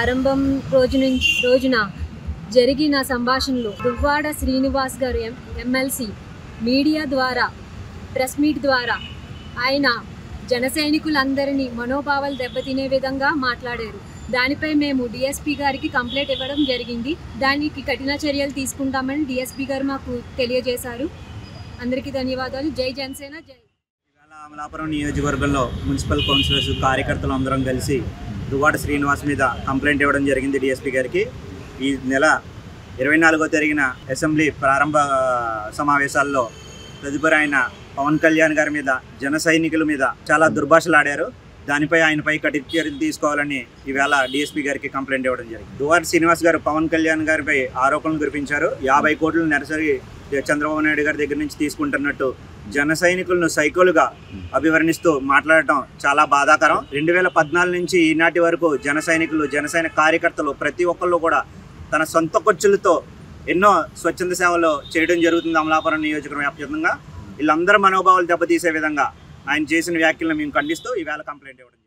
ప్రారంభం రోజున జరిగిన సంభాషణలో దువ్వాడ శ్రీనివాస్ గారు ఎమ్మెల్సీ మీడియా ద్వారా ప్రెస్ మీట్ ద్వారా ఆయన జన సైనికులందరినీ మనోభావాలు దెబ్బతినే విధంగా మాట్లాడారు. దానిపై మేము డిఎస్పీ గారికి కంప్లైంట్ ఇవ్వడం జరిగింది. దానికి కఠిన చర్యలు తీసుకుంటామని డిఎస్పీ గారు మాకు తెలియజేశారు. అందరికీ ధన్యవాదాలు. జై జనసేన. జై. అమలాపురం నియోజకవర్గంలో మున్సిపల్ కౌన్సిలర్స్ కార్యకర్తలు అందరం కలిసి దువ్వాడ శ్రీనివాస్ మీద కంప్లైంట్ ఇవ్వడం జరిగింది డిఎస్పీ గారికి. ఈ నెల 24వ జరిగిన అసెంబ్లీ ప్రారంభ సమావేశాల్లో తదుపరి ఆయన పవన్ కళ్యాణ్ గారి మీద జన సైనికుల మీద చాలా దుర్భాషలాడారు. దానిపై ఆయనపై కఠిన చర్యలు తీసుకోవాలని ఈవేళ డిఎస్పీ గారికి కంప్లైంట్ ఇవ్వడం జరిగింది. దువ్వాడ శ్రీనివాస్ గారు పవన్ కళ్యాణ్ గారిపై ఆరోపణలు కురిపించారు. 50 కోట్లు నెలసరి చంద్రబాబు నాయుడు గారి దగ్గర నుంచి తీసుకుంటున్నట్టు జన సైనికులను సైకోలుగా అభివర్ణిస్తూ మాట్లాడటం చాలా బాధాకరం. 2014 నుంచి ఈనాటి వరకు జన సైనికులు, జనసైనిక కార్యకర్తలు ప్రతి ఒక్కళ్ళు కూడా తన సొంత ఖర్చులతో ఎన్నో స్వచ్ఛంద సేవలు చేయడం జరుగుతుంది. అమలాపురం నియోజకవర్గం వ్యాప్తంగా వీళ్ళందరూ మనోభావాలు దెబ్బతీసే విధంగా ఆయన చేసిన వ్యాఖ్యలను మేము ఖండిస్తూ ఈవేళ కంప్లైంట్ ఇవ్వడం.